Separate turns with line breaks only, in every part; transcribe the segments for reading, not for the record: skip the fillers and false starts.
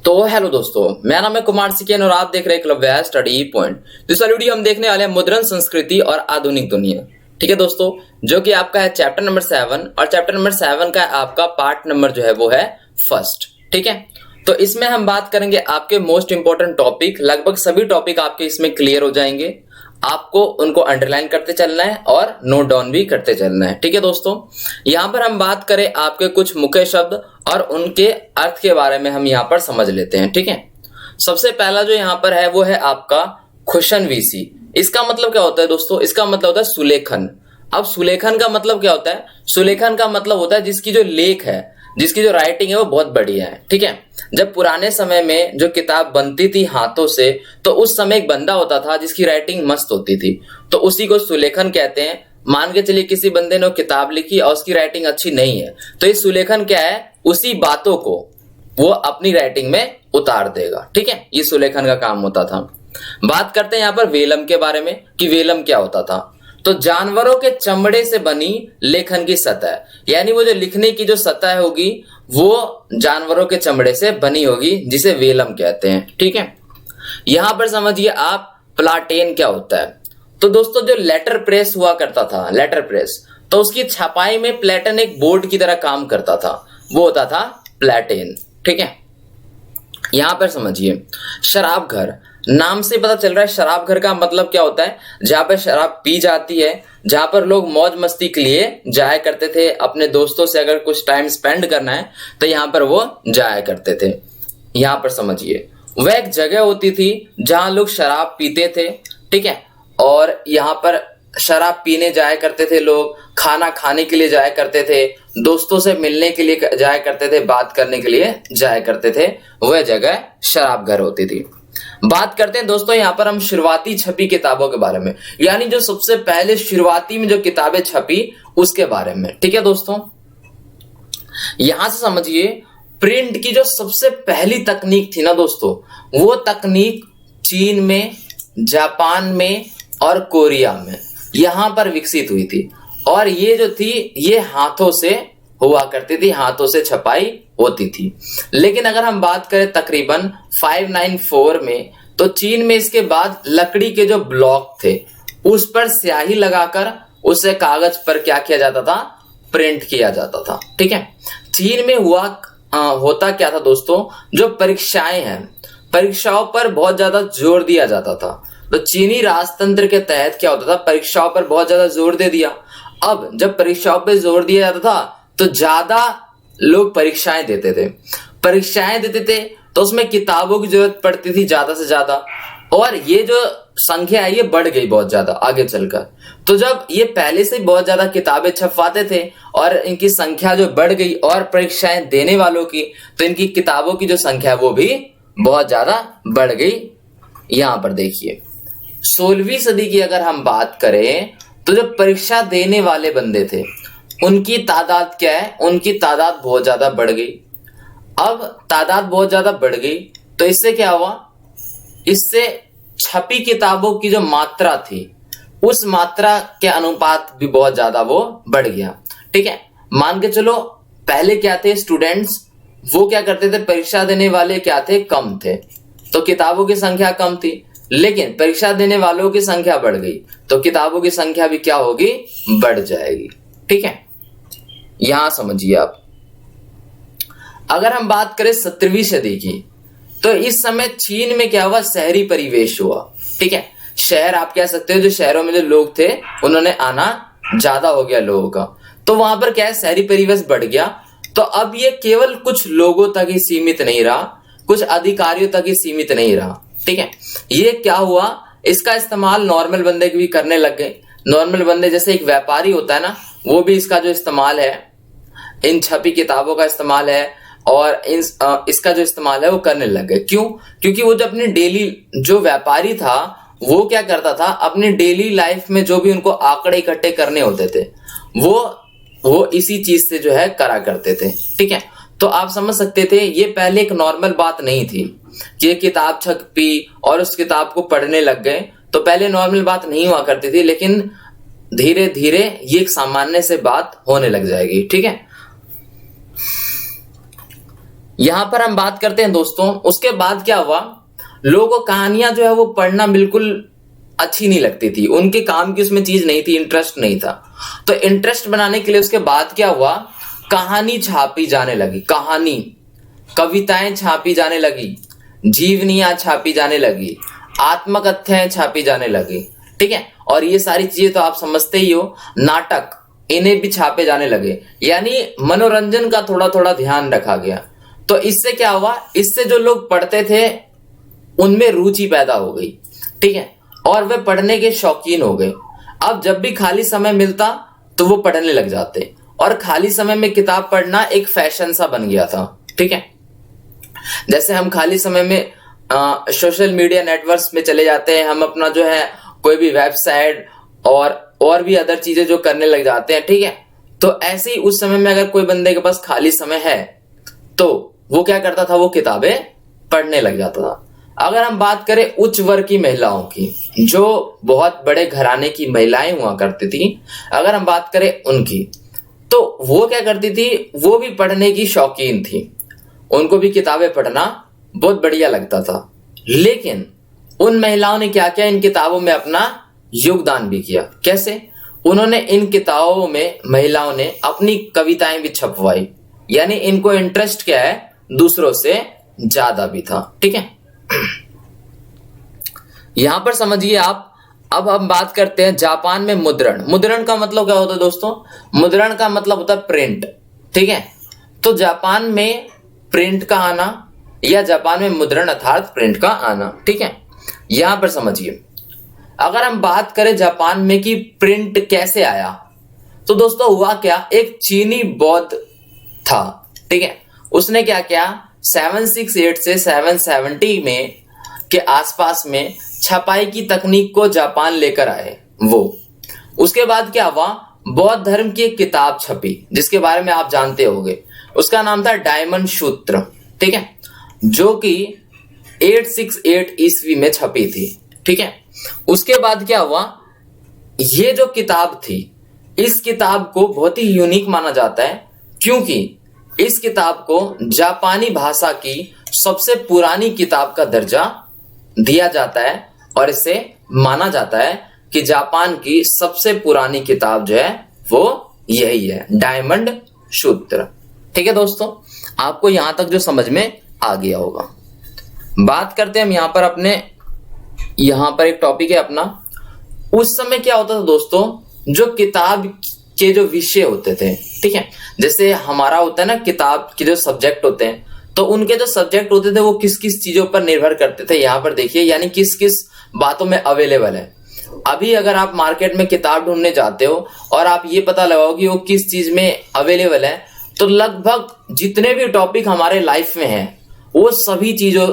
तो हेलो दोस्तों, मेरा नाम है कुमार सिकेन और आप देख रहे हैं क्लब व्यास स्टडी पॉइंट। तो इस वाली वीडियो हम देखने वाले हैं मुद्रण संस्कृति और आधुनिक दुनिया। ठीक है दोस्तों, जो कि आपका है चैप्टर नंबर 7 और चैप्टर नंबर 7 का आपका पार्ट नंबर जो है वो है फर्स्ट। ठीक है, तो इसमें हम बात करेंगे आपके मोस्ट इंपॉर्टेंट टॉपिक। लगभग सभी टॉपिक आपके इसमें क्लियर हो जाएंगे। आपको उनको अंडरलाइन करते चलना है और नोट डाउन भी करते चलना है। ठीक है दोस्तों, यहाँ पर हम बात करें आपके कुछ मुख्य शब्द और उनके अर्थ के बारे में हम यहाँ पर समझ लेते हैं। ठीक है, सबसे पहला जो यहाँ पर है वो है आपका खुशन वीसी। इसका मतलब क्या होता है दोस्तों? इसका मतलब होता है सुलेखन। अब सुलेखन का मतलब क्या होता है? सुलेखन का मतलब होता है जिसकी जो लेख है, जिसकी जो राइटिंग है वो बहुत बढ़िया है। ठीक है, जब पुराने समय में जो किताब बनती थी हाथों से, तो उस समय एक बंदा होता था जिसकी राइटिंग मस्त होती थी, तो उसी को सुलेखन कहते हैं। मान के चलिए किसी बंदे ने किताब लिखी और उसकी राइटिंग अच्छी नहीं है, तो ये सुलेखन क्या है? उसी बातों को वो अपनी राइटिंग में उतार देगा। ठीक है, ये सुलेखन का काम होता था। बात करते हैं यहाँ पर वेलम के बारे में कि वेलम क्या होता था। तो जानवरों के चमड़े से बनी लेखन की सतह, यानी वो जो लिखने की जो सतह होगी वो जानवरों के चमड़े से बनी होगी, जिसे वेलम कहते हैं। ठीक है, यहां पर समझिए आप प्लाटेन क्या होता है। तो दोस्तों जो लेटर प्रेस हुआ करता था, लेटर प्रेस, तो उसकी छपाई में प्लेटन एक बोर्ड की तरह काम करता था, वो होता था प्लेटेन। ठीक है, यहां पर समझिए शराब घर, नाम से पता चल रहा है शराब घर का मतलब क्या होता है? जहां पर शराब पी जाती है, जहां पर लोग मौज मस्ती के लिए जाया करते थे। अपने दोस्तों से अगर कुछ टाइम स्पेंड करना है तो यहां पर वो जाया करते थे। यहां पर समझिए वह एक जगह होती थी जहां लोग शराब पीते थे। ठीक है, और यहां पर शराब पीने जाया करते थे लोग, खाना खाने के लिए जाया करते थे, दोस्तों से मिलने के लिए जाया करते थे, बात करने के लिए जाया करते थे। वह जगह शराब घर होती थी। बात करते हैं दोस्तों यहाँ पर हम शुरुआती छपी किताबों के बारे में, यानी जो सबसे पहले शुरुआती में जो किताबें छपी उसके बारे में। ठीक है दोस्तों, यहां से समझिए प्रिंट की जो सबसे पहली तकनीक थी ना दोस्तों, वो तकनीक चीन में, जापान में और कोरिया में यहां पर विकसित हुई थी। और ये जो थी ये हाथों से हुआ करती थी, हाथों से छपाई होती थी। लेकिन अगर हम बात करें तकरीबन 594 में, तो चीन में इसके बाद लकड़ी के जो ब्लॉक थे उस पर स्याही लगाकर उसे कागज पर क्या किया जाता था? प्रिंट किया जाता था। ठीक है, चीन में होता क्या था दोस्तों? जो परीक्षाएं हैं, परीक्षाओं पर बहुत ज्यादा जोर दिया जाता था। तो चीनी राजतंत्र के तहत क्या होता था? परीक्षाओं पर बहुत ज्यादा जोर दे दिया। अब जब परीक्षाओं पर जोर दिया जाता था तो ज्यादा लोग परीक्षाएं देते थे, तो उसमें किताबों की जरूरत पड़ती थी ज्यादा से ज्यादा, और ये जो संख्या है ये बढ़ गई बहुत ज्यादा आगे चलकर। तो जब ये पहले से बहुत ज्यादा किताबें छपवाते थे और इनकी संख्या जो बढ़ गई और परीक्षाएं देने वालों की, तो इनकी किताबों की जो संख्या वो भी बहुत ज्यादा बढ़ गई। यहां पर देखिए 16वीं सदी की अगर हम बात करें तो जो परीक्षा देने वाले बंदे थे उनकी तादाद क्या है? उनकी तादाद बहुत ज्यादा बढ़ गई। अब तादाद बहुत ज्यादा बढ़ गई तो इससे क्या हुआ? इससे छपी किताबों की जो मात्रा थी उस मात्रा के अनुपात भी बहुत ज्यादा वो बढ़ गया। ठीक है, मान के चलो पहले क्या थे? स्टूडेंट्स वो क्या करते थे? परीक्षा देने वाले क्या थे? कम थे, तो किताबों की संख्या कम थी। लेकिन परीक्षा देने वालों की संख्या बढ़ गई तो किताबों की संख्या भी क्या होगी? बढ़ जाएगी। ठीक है, यहां समझिए आप। अगर हम बात करें 17वीं सदी की, तो इस समय चीन में क्या हुआ? शहरी परिवेश हुआ। ठीक है, शहर आप कह सकते हो, जो शहरों में जो लोग थे उन्होंने आना ज्यादा हो गया लोगों का, तो वहां पर क्या है? शहरी परिवेश बढ़ गया। तो अब ये केवल कुछ लोगों तक ही सीमित नहीं रहा, कुछ अधिकारियों तक ही सीमित नहीं रहा। ठीक है, ये क्या हुआ? इसका इस्तेमाल नॉर्मल बंदे भी करने लग गए। नॉर्मल बंदे जैसे एक व्यापारी होता है ना, वो भी इसका जो इस्तेमाल है, इन छपी किताबों का इस्तेमाल है और इसका जो इस्तेमाल है वो करने लग गए। क्यों? क्योंकि वो जो अपने डेली, जो व्यापारी था वो क्या करता था? अपनी डेली लाइफ में जो भी उनको आंकड़े इकट्ठे करने होते थे वो इसी चीज से जो है करा करते थे। ठीक है, तो आप समझ सकते थे ये पहले एक नॉर्मल बात नहीं थी कि ये किताब छपी और उस किताब को पढ़ने लग गए। तो पहले नॉर्मल बात नहीं हुआ करती थी, लेकिन धीरे धीरे ये एक सामान्य से बात होने लग जाएगी। ठीक है, यहां पर हम बात करते हैं दोस्तों, उसके बाद क्या हुआ, लोगों को कहानियां जो है वो पढ़ना बिल्कुल अच्छी नहीं लगती थी, उनके काम की उसमें चीज नहीं थी, इंटरेस्ट नहीं था। तो इंटरेस्ट बनाने के लिए उसके बाद क्या हुआ, कहानी छापी जाने लगी, कहानी, कविताएं छापी जाने लगी, जीवनियां छापी जाने लगी, आत्मकथाएं छापी जाने लगी, ठीक है। और ये सारी चीजें तो आप समझते ही हो, नाटक, इन्हें भी छापे जाने लगे, यानी मनोरंजन का थोड़ा थोड़ा ध्यान रखा गया। तो इससे क्या हुआ, इससे जो लोग पढ़ते थे उनमें रुचि पैदा हो गई, ठीक है, और वे पढ़ने के शौकीन हो गए। अब जब भी खाली समय मिलता तो वो पढ़ने लग जाते, और खाली समय में किताब पढ़ना एक फैशन सा बन गया था, ठीक है। जैसे हम खाली समय में सोशल मीडिया नेटवर्क्स में चले जाते हैं, हम अपना जो है कोई भी वेबसाइट और भी अदर चीजें जो करने लग जाते हैं, ठीक है। तो ऐसे ही उस समय में अगर कोई बंदे के पास खाली समय है तो वो क्या करता था, वो किताबें पढ़ने लग जाता था। अगर हम बात करें उच्च वर्ग की महिलाओं की, जो बहुत बड़े घराने की महिलाएं हुआ करती थी, अगर हम बात करें उनकी, तो वो क्या करती थी, वो भी पढ़ने की शौकीन थी, उनको भी किताबें पढ़ना बहुत बढ़िया लगता था। लेकिन उन महिलाओं ने क्या किया, इन किताबों में अपना योगदान भी किया। कैसे, उन्होंने इन किताबों में, महिलाओं ने अपनी कविताएं भी छपवाई, यानी इनको इंटरेस्ट क्या है, दूसरों से ज्यादा भी था, ठीक है। यहां पर समझिए आप, अब हम बात करते हैं जापान में मुद्रण। मुद्रण का मतलब क्या होता है दोस्तों, मुद्रण का मतलब होता है प्रिंट, ठीक है। तो जापान में प्रिंट का आना, या जापान में मुद्रण अर्थात प्रिंट का आना, ठीक है। यहां पर समझिए, अगर हम बात करें जापान में कि प्रिंट कैसे आया, तो दोस्तों हुआ क्या, एक चीनी बौद्ध था, ठीक है। उसने क्या किया, 768 से 770 में के आसपास में छपाई की तकनीक को जापान लेकर आए वो। उसके बाद क्या हुआ, बौद्ध धर्म की एक किताब छपी जिसके बारे में आप जानते होंगे, उसका नाम था डायमंड सूत्र, ठीक है, जो कि 868 ईस्वी में छपी थी, ठीक है। उसके बाद क्या हुआ, ये जो किताब थी, इस किताब को बहुत ही यूनिक माना जाता है, क्योंकि इस किताब को जापानी भाषा की सबसे पुरानी किताब का दर्जा दिया जाता है, और इसे माना जाता है कि जापान की सबसे पुरानी किताब जो है वो यही है, डायमंड सूत्र, ठीक है दोस्तों। आपको यहां तक जो समझ में आ गया होगा। बात करते हैं हम यहां पर अपने, यहां पर एक टॉपिक है अपना, उस समय क्या होता था दोस्तों, जो किताब के जो विषय होते थे, ठीक है, जैसे हमारा होता है ना किताब के जो सब्जेक्ट होते हैं, तो उनके जो सब्जेक्ट होते थे वो किस किस चीजों पर निर्भर करते थे, यहां पर देखिए, यानी किस किस बातों में अवेलेबल है। अभी अगर आप मार्केट में किताब ढूंढने जाते हो और आप ये पता लगाओ कि वो किस चीज में अवेलेबल है, तो लगभग जितने भी टॉपिक हमारे लाइफ में हैं वो सभी चीजों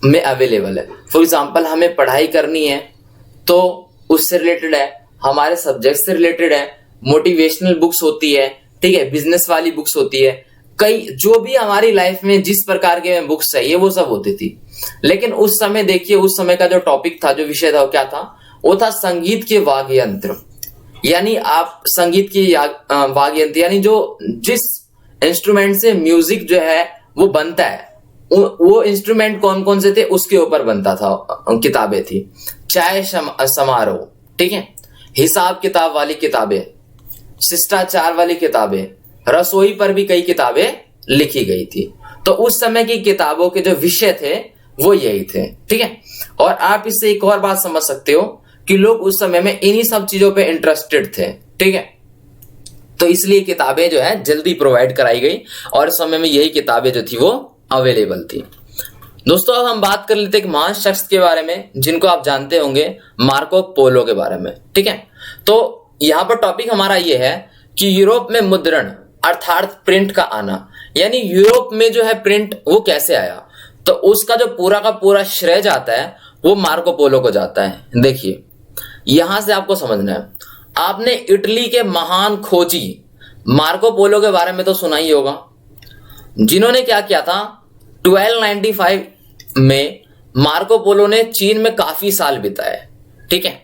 में अवेलेबल है। फॉर एग्जाम्पल, हमें पढ़ाई करनी है तो उससे रिलेटेड है, हमारे सब्जेक्ट से रिलेटेड है, मोटिवेशनल बुक्स होती है, ठीक है, बिजनेस वाली बुक्स होती है, कई जो भी हमारी लाइफ में जिस प्रकार के बुक्स चाहिए वो सब होती थी। लेकिन उस समय देखिए, उस समय का जो टॉपिक था, जो विषय था, वो क्या था, वो था संगीत के वाद्य यंत्र। यानी आप संगीत की वाद्य यंत्र, यानी जो जिस इंस्ट्रूमेंट से म्यूजिक जो है वो बनता है, वो इंस्ट्रूमेंट कौन कौन से थे उसके ऊपर बनता था, किताबें थी। चाय समारोह, ठीक है, हिसाब किताब वाली किताबें, शिष्टाचार वाली किताबें, रसोई पर भी कई किताबें लिखी गई थी। तो उस समय की किताबों के जो विषय थे वो यही थे, ठीक है। और आप इससे एक और बात समझ सकते हो कि लोग उस समय में इन्हीं सब चीजों पे इंटरेस्टेड थे, ठीक है। तो इसलिए किताबें जो है जल्दी प्रोवाइड कराई गई, और उस समय में यही किताबें जो थी वो अवेलेबल थी। दोस्तों अब हम बात कर लेते हैं एक महान शख्स के बारे में जिनको आप जानते होंगे, मार्को पोलो के बारे में, ठीक है। तो यहां पर टॉपिक हमारा ये है कि यूरोप में मुद्रण अर्थात प्रिंट का आना, यानी यूरोप में जो है प्रिंट वो कैसे आया, तो उसका जो पूरा का पूरा श्रेय जाता है वो मार्को पोलो को जाता है। देखिए यहां से आपको समझना है, आपने इटली के महान खोजी मार्को पोलो के बारे में तो सुना ही होगा, जिन्होंने क्या किया था, 1295 में मार्को पोलो ने चीन में काफी साल बिताए, ठीक है,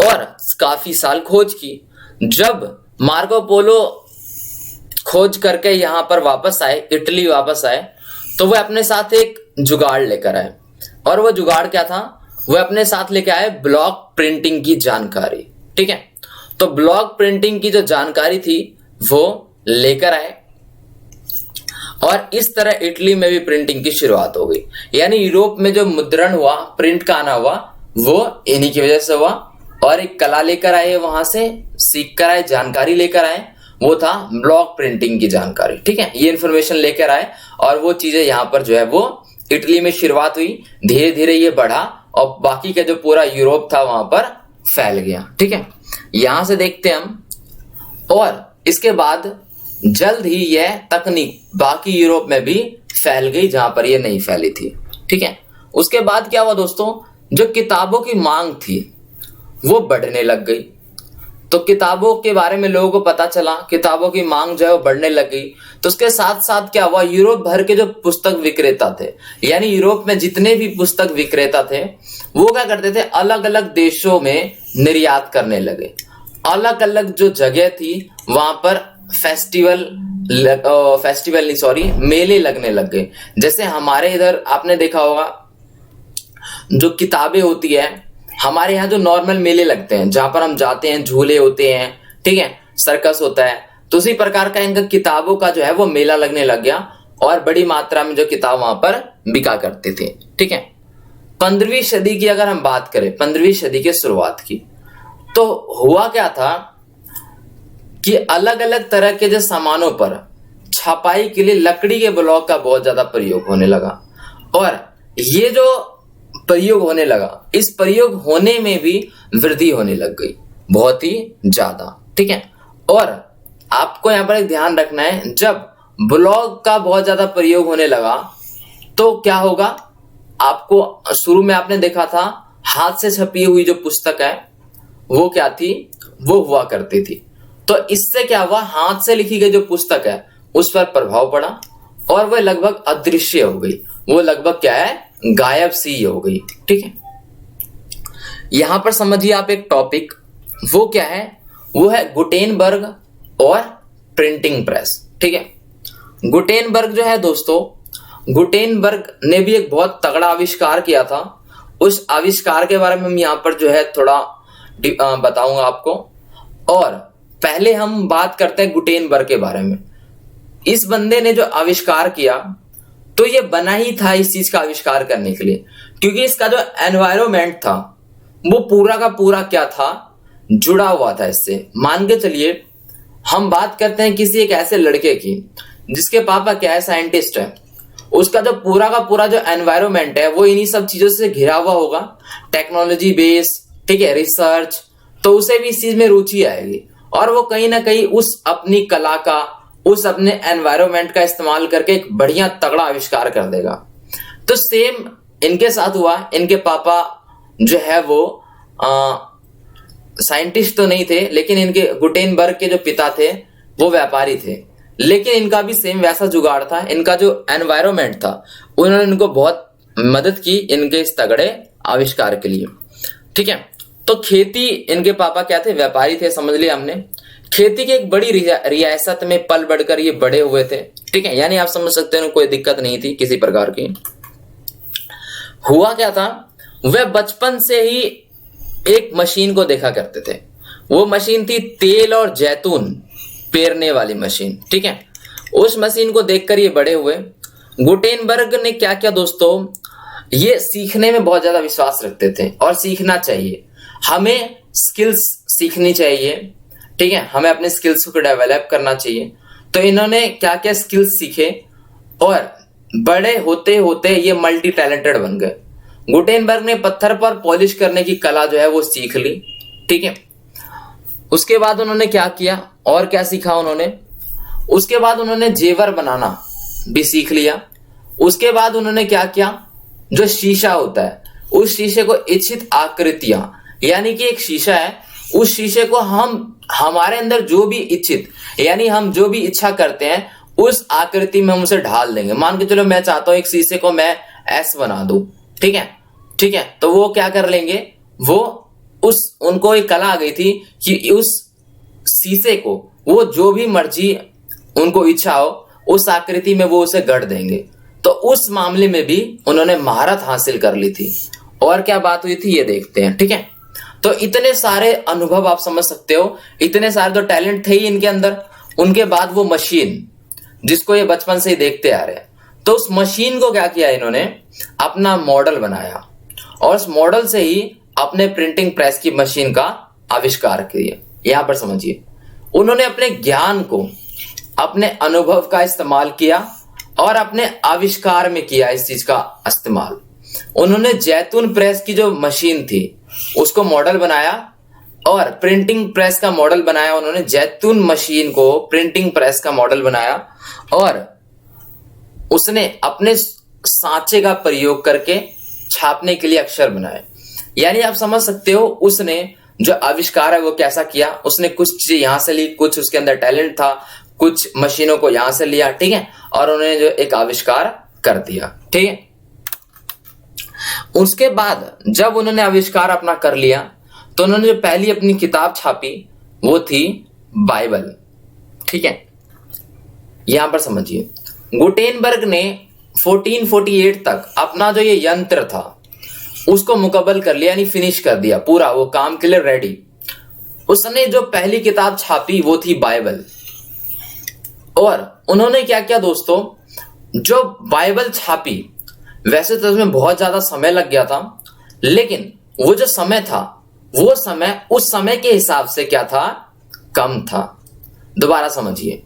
और काफी साल खोज की। जब मार्को पोलो खोज करके यहां पर वापस आए, इटली वापस आए, तो वह अपने साथ एक जुगाड़ लेकर आए, और वो जुगाड़ क्या था, वह अपने साथ लेके आए ब्लॉक प्रिंटिंग की जानकारी। ठीक है, तो ब्लॉक प्रिंटिंग की जो जानकारी थी वो लेकर आए, और इस तरह इटली में भी प्रिंटिंग की शुरुआत हो गई। यानी यूरोप में जो मुद्रण हुआ, प्रिंट का आना हुआ, वो इन्हीं की वजह से हुआ। और एक कला लेकर आए, वहां से सीख कर आए, जानकारी लेकर आए, वो था ब्लॉक प्रिंटिंग की जानकारी। ठीक है, ये इंफॉर्मेशन लेकर आए, और वो चीजें यहाँ पर जो है वो इटली में शुरुआत हुई, धीरे धीरे ये बढ़ा और बाकी का जो पूरा यूरोप था वहां पर फैल गया। ठीक है, यहां से देखते हैं हम, और इसके बाद जल्द ही यह तकनीक बाकी यूरोप में भी फैल गई जहां पर यह नहीं फैली थी। ठीक है, उसके बाद क्या हुआ दोस्तों, जो किताबों की मांग थी वो बढ़ने लग गई। तो किताबों के बारे में लोगों को पता चला, किताबों की मांग जो है वो बढ़ने लग गई। तो उसके साथ साथ क्या हुआ, यूरोप भर के जो पुस्तक विक्रेता थे, यानी यूरोप में जितने भी पुस्तक विक्रेता थे, वो क्या करते थे, अलग अलग देशों में निर्यात करने लगे। अलग अलग जो जगह थी वहां पर मेले लगने लग गए। जैसे हमारे इधर आपने देखा होगा, जो किताबें होती है, हमारे यहाँ जो नॉर्मल मेले लगते हैं जहां पर हम जाते हैं, झूले होते हैं, ठीक है, सर्कस होता है, तो उसी प्रकार का इनका किताबों का जो है वो मेला लगने लग गया, और बड़ी मात्रा में जो किताब वहां पर बिका करते थे। ठीक है, 15वीं सदी की अगर हम बात करें, 15वीं सदी की शुरुआत की, तो हुआ क्या था कि अलग अलग तरह के जो सामानों पर छपाई के लिए लकड़ी के ब्लॉक का बहुत ज्यादा प्रयोग होने लगा। और ये जो प्रयोग होने लगा, इस प्रयोग होने में भी वृद्धि होने लग गई, बहुत ही ज्यादा। ठीक है, और आपको यहां पर एक ध्यान रखना है, जब ब्लॉक का बहुत ज्यादा प्रयोग होने लगा तो क्या होगा, आपको शुरू में आपने देखा था हाथ से छपी हुई जो पुस्तक है वो क्या थी, वो हुआ करती थी। तो इससे क्या हुआ, हाथ से लिखी गई जो पुस्तक है उस पर प्रभाव पड़ा, और वह लगभग अदृश्य हो गई, वो लगभग क्या है, गायब सी हो गई। ठीक है, यहां पर समझिए आप एक टॉपिक, वो क्या है, वो है गुटेनबर्ग और प्रिंटिंग प्रेस। ठीक है, गुटेनबर्ग जो है दोस्तों, गुटेनबर्ग ने भी एक बहुत तगड़ा आविष्कार किया था। उस आविष्कार के बारे में हम यहां पर जो है थोड़ा बताऊंगा आपको। और पहले हम बात करते हैं गुटेनबर्ग के बारे में। इस बंदे ने जो आविष्कार किया, तो ये बना ही था इस चीज का आविष्कार करने के लिए, क्योंकि इसका जो एनवायरमेंट था वो पूरा का पूरा क्या था, जुड़ा हुआ था इससे। मान के चलिए हम बात करते हैं किसी एक ऐसे लड़के की जिसके पापा क्या है, साइंटिस्ट है, उसका जो पूरा का पूरा जो एनवायरमेंट है वो इन्हीं सब चीजों से घिरा हुआ होगा, टेक्नोलॉजी बेस, ठीक है, रिसर्च, तो उसे भी इस चीज में रुचि आएगी, और वो कहीं ना कहीं उस अपनी कला का, उस अपने एनवायरमेंट का इस्तेमाल करके एक बढ़िया तगड़ा आविष्कार कर देगा। तो सेम इनके साथ हुआ। इनके पापा जो है वो साइंटिस्ट तो नहीं थे, लेकिन इनके गुटेनबर्ग के जो पिता थे वो व्यापारी थे, लेकिन इनका भी सेम वैसा जुगाड़ था। इनका जो एनवायरमेंट था उन्होंने इनको बहुत मदद की इनके इस तगड़े आविष्कार के लिए। ठीक है, तो खेती, इनके पापा क्या थे, व्यापारी थे, समझ लिया हमने। खेती की एक बड़ी रियासत में पल बढ़कर ये बड़े हुए थे। ठीक है, यानी आप समझ सकते हैं कोई दिक्कत नहीं थी किसी प्रकार की। हुआ क्या था, वह बचपन से ही एक मशीन को देखा करते थे। वो मशीन थी तेल और जैतून पेरने वाली मशीन। ठीक है, उस मशीन को देखकर ये बड़े हुए। गुटेनबर्ग ने क्या किया दोस्तों, ये सीखने में बहुत ज्यादा विश्वास रखते थे, और सीखना चाहिए, हमें स्किल्स सीखनी चाहिए। ठीक है, हमें अपने स्किल्स को डेवलप करना चाहिए। तो इन्होंने क्या क्या स्किल्स सीखे, और बड़े होते होते ये मल्टी टैलेंटेड बन गए। गुटेनबर्ग ने पत्थर पर पॉलिश करने की कला जो है वो सीख ली। ठीक है, उसके बाद उन्होंने क्या किया, और क्या सीखा उन्होंने, उसके बाद उन्होंने जेवर बनाना भी सीख लिया। उसके बाद उन्होंने क्या किया, जो शीशा होता है उस शीशे को इच्छित आकृतियां, यानी कि एक शीशा है, उस शीशे को हम हमारे अंदर जो भी इच्छित, यानी हम जो भी इच्छा करते हैं उस आकृति में हम उसे ढाल देंगे। मान के चलो मैं चाहता हूं एक शीशे को मैं एस बना दूं, ठीक है, ठीक है, तो वो क्या कर लेंगे, वो उनको एक कला आ गई थी कि उस शीशे को वो जो भी मर्जी उनको इच्छा हो उस आकृति में वो उसे गढ़ देंगे। तो उस मामले में भी उन्होंने महारत हासिल कर ली थी। और क्या बात हुई थी ये देखते हैं, ठीक है। तो इतने सारे अनुभव आप समझ सकते हो, इतने सारे तो टैलेंट थे ही इनके अंदर। उनके बाद वो मशीन जिसको ये बचपन से ही देखते आ रहे हैं, तो उस मशीन को क्या किया इन्होंने, अपना मॉडल बनाया और उस मॉडल से ही अपने प्रिंटिंग प्रेस की मशीन का आविष्कार किया। यहां पर समझिए, उन्होंने अपने ज्ञान को, अपने अनुभव का इस्तेमाल किया और अपने आविष्कार में किया इस चीज का इस्तेमाल। उन्होंने जैतून प्रेस की जो मशीन थी उसको मॉडल बनाया और प्रिंटिंग प्रेस का मॉडल बनाया। उन्होंने जैतून मशीन को प्रिंटिंग प्रेस का मॉडल बनाया और उसने अपने सांचे का प्रयोग करके छापने के लिए अक्षर बनाए। यानी आप समझ सकते हो उसने जो आविष्कार है वो कैसा किया। उसने कुछ चीजें यहां से ली, कुछ उसके अंदर टैलेंट था, कुछ मशीनों को यहां से लिया, ठीक है, और उन्होंने जो एक आविष्कार कर दिया, ठीक है। उसके बाद जब उन्होंने आविष्कार अपना कर लिया तो उन्होंने जो पहली अपनी किताब छापी वो थी बाइबल, ठीक है। यहां पर समझिए, गुटेनबर्ग ने 1448 तक अपना जो ये यंत्र था उसको मुकम्मल कर लिया, यानी फिनिश कर दिया पूरा, वो काम के लिए रेडी। उसने जो पहली किताब छापी वो थी बाइबल। और उन्होंने क्या किया दोस्तों, जो बाइबल छापी, वैसे तो उसमें बहुत ज्यादा समय लग गया था, लेकिन वो जो समय था वो समय उस समय के हिसाब से क्या था, कम था। दोबारा समझिए,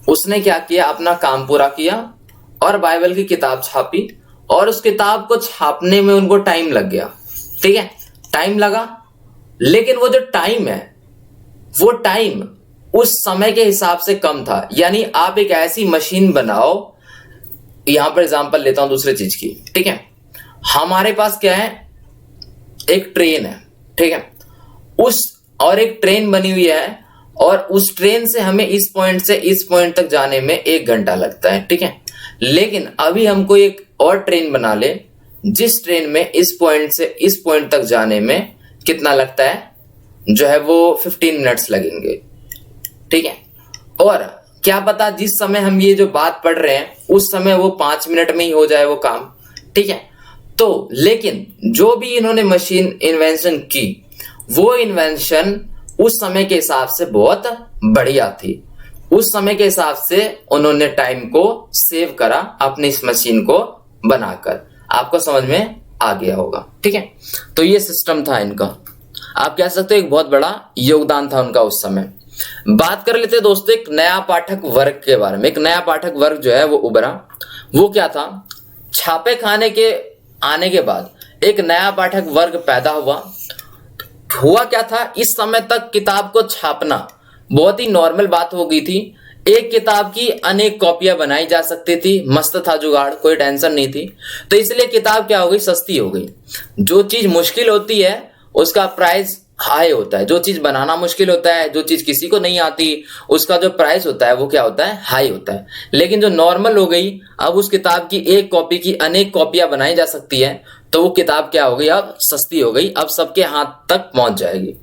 उसने क्या किया, अपना काम पूरा किया और बाइबल की किताब छापी और उस किताब को छापने में उनको टाइम लग गया, ठीक है, टाइम लगा। लेकिन वो जो टाइम है वो टाइम उस समय के हिसाब से कम था। यानी आप एक ऐसी मशीन बनाओ, यहां पर एग्जांपल लेता हूं दूसरे चीज की, ठीक है। हमारे पास क्या है, एक ट्रेन है, ठीक है, उस और एक ट्रेन बनी हुई है और उस ट्रेन से हमें इस पॉइंट से इस पॉइंट तक जाने में 1 घंटा लगता है, ठीक है। लेकिन अभी हमको एक और ट्रेन बना ले जिस ट्रेन में इस पॉइंट से इस पॉइंट तक जाने में कितना लगता है, जो है वो 15 मिनट्स लगेंगे, ठीक है। और क्या पता जिस समय हम ये जो बात पढ़ रहे हैं उस समय वो 5 मिनट में ही हो जाए वो काम, ठीक है। तो लेकिन जो भी इन्होंने मशीन इन्वेंशन की वो इन्वेंशन उस समय के हिसाब से बहुत बढ़िया थी। उस समय के हिसाब से उन्होंने टाइम को सेव करा अपनी इस मशीन को बनाकर। आपको समझ में आ गया होगा, ठीक है। तो ये सिस्टम था इनका, आप कह सकते हो एक बहुत बड़ा योगदान था उनका उस समय। बात कर लेते हैं दोस्तों एक नया पाठक वर्ग के बारे में। एक नया पाठक वर्ग जो है वो उभरा। वो क्या था, छापे खाने के आने के बाद एक नया पाठक वर्ग पैदा हुआ। क्या था, इस समय तक किताब को छापना बहुत ही नॉर्मल बात हो गई थी। एक किताब की अनेक कॉपियां बनाई जा सकती थी, मस्त था जुगाड़, कोई टेंशन नहीं थी। तो इसलिए किताब क्या हो गई, सस्ती हो गई। जो चीज मुश्किल होती है उसका प्राइस हाई होता है। जो चीज बनाना मुश्किल होता है, जो चीज किसी को नहीं आती, उसका जो प्राइस होता है वो क्या होता है, हाई होता है। लेकिन जो नॉर्मल हो गई, अब उस किताब की एक कॉपी की अनेक कॉपियां बनाई जा सकती है, तो वो किताब क्या हो गई, अब सस्ती हो गई, अब सबके हाथ तक पहुंच जाएगी।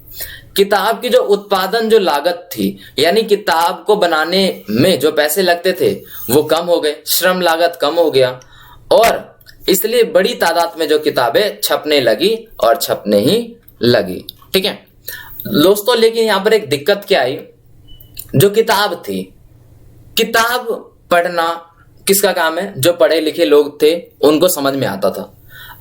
किताब की जो उत्पादन जो लागत थी, यानी किताब को बनाने में जो पैसे लगते थे वो कम हो गए, श्रम लागत कम हो गया और इसलिए बड़ी तादाद में जो किताबें छपने लगी और छपने ही लगी, ठीक है दोस्तों। लेकिन यहां पर एक दिक्कत क्या आई, जो किताब थी, किताब पढ़ना किसका काम है, जो पढ़े लिखे लोग थे उनको समझ में आता था।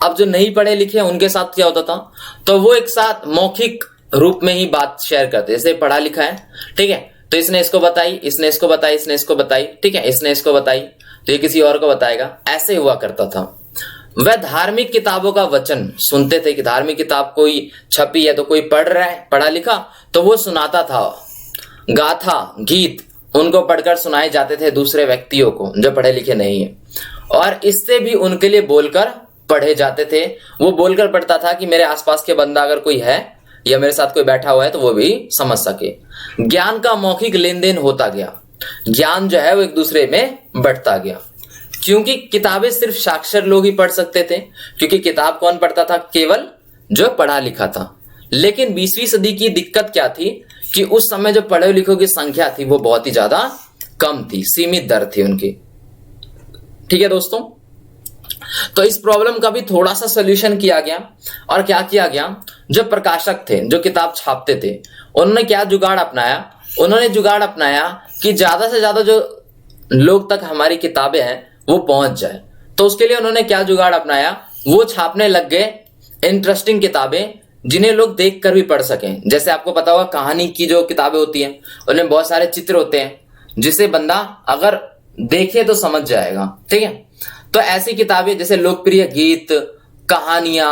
अब जो नहीं पढ़े लिखे उनके साथ क्या होता था, तो वो एक साथ मौखिक रूप में ही बात शेयर करते। जैसे पढ़ा लिखा है, ठीक है, तो इसने इसको बताई, इसने इसको बताई, इसने इसको बताई, ठीक है, इसने इसको बताई तो ये किसी और को बताएगा, ऐसे हुआ करता था। वह धार्मिक किताबों का वचन सुनते थे कि धार्मिक किताब कोई छपी है तो कोई पढ़ रहा है पढ़ा लिखा, तो वो सुनाता था। गाथा गीत उनको पढ़कर सुनाए जाते थे दूसरे व्यक्तियों को जो पढ़े लिखे नहीं है, और इससे भी उनके लिए बोलकर पढ़े जाते थे। वो बोलकर पढ़ता था कि मेरे आसपास के बंदा अगर कोई है या मेरे साथ कोई बैठा हुआ है तो वो भी समझ सके। ज्ञान का मौखिक लेन देन होता गया, ज्ञान जो है वो एक दूसरे में बढ़ता गया, क्योंकि किताबें सिर्फ साक्षर लोग ही पढ़ सकते थे, क्योंकि किताब कौन पढ़ता था, केवल जो पढ़ा लिखा था। लेकिन 20वीं सदी की दिक्कत क्या थी कि उस समय जो पढ़े लिखों की संख्या थी वो बहुत ही ज्यादा कम थी, सीमित दर थी उनकी, ठीक है दोस्तों। तो इस प्रॉब्लम का भी थोड़ा सा सोल्यूशन किया गया। और क्या किया गया, जो प्रकाशक थे, जो किताब छापते थे, उन्होंने क्या जुगाड़ अपनाया, उन्होंने जुगाड़ अपनाया कि ज्यादा से ज्यादा जो लोग तक हमारी किताबें हैं वो पहुंच जाए। तो उसके लिए उन्होंने क्या जुगाड़ अपनाया, वो छापने लग गए इंटरेस्टिंग किताबें जिन्हें लोग देख कर भी पढ़ सकें। जैसे आपको पता होगा कहानी की जो किताबें होती हैं उनमें बहुत सारे चित्र होते हैं जिसे बंदा अगर देखे तो समझ जाएगा, ठीक है। तो ऐसी किताबें जैसे लोकप्रिय गीत, कहानियां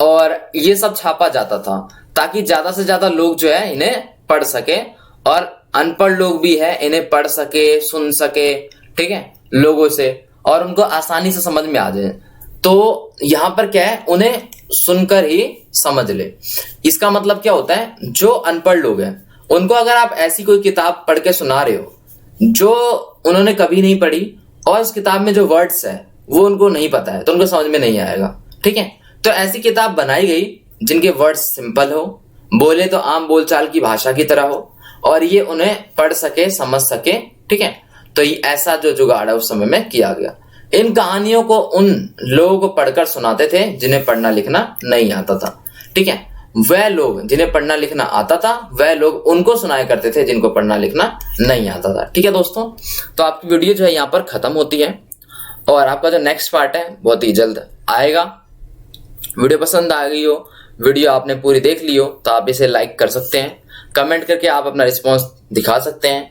और ये सब छापा जाता था ताकि ज्यादा से ज्यादा लोग जो है इन्हें पढ़ सके और अनपढ़ लोग भी है इन्हें पढ़ सके, सुन सके, ठीक है, लोगों से, और उनको आसानी से समझ में आ जाए। तो यहां पर क्या है, उन्हें सुनकर ही समझ ले। इसका मतलब क्या होता है, जो अनपढ़ लोग हैं उनको अगर आप ऐसी कोई किताब पढ़ के सुना रहे हो जो उन्होंने कभी नहीं पढ़ी और उस किताब में जो वर्ड्स है वो उनको नहीं पता है, तो उनको समझ में नहीं आएगा, ठीक है। तो ऐसी किताब बनाई गई जिनके वर्ड्स सिंपल हो, बोले तो आम बोलचाल की भाषा की तरह हो और ये उन्हें पढ़ सके, समझ सके, ठीक है। तो ये ऐसा जो जुगाड़ है उस समय में किया गया। इन कहानियों को उन लोगों को पढ़कर सुनाते थे जिन्हें पढ़ना लिखना नहीं आता था, ठीक है। वह लोग जिन्हें पढ़ना लिखना आता था वह लोग उनको सुनाया करते थे जिनको पढ़ना लिखना नहीं आता था, ठीक है दोस्तों। तो आपकी वीडियो जो है यहाँ पर खत्म होती है और आपका जो नेक्स्ट पार्ट है बहुत ही जल्द आएगा। वीडियो पसंद आ गई हो, वीडियो आपने पूरी देख ली हो तो आप इसे लाइक कर सकते हैं, कमेंट करके आप अपना रिस्पॉन्स दिखा सकते हैं,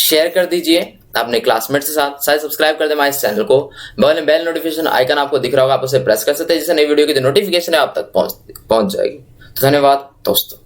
शेयर कर दीजिए अपने क्लासमेट के साथ, शायद सब्सक्राइब कर दें हमारे इस चैनल को। बगल में बेल नोटिफिकेशन आइकन आपको दिख रहा होगा, आप उसे प्रेस कर सकते हैं जिससे नई वीडियो की जो नोटिफिकेशन है आप तक पहुंच जाएगी। तो धन्यवाद दोस्तों।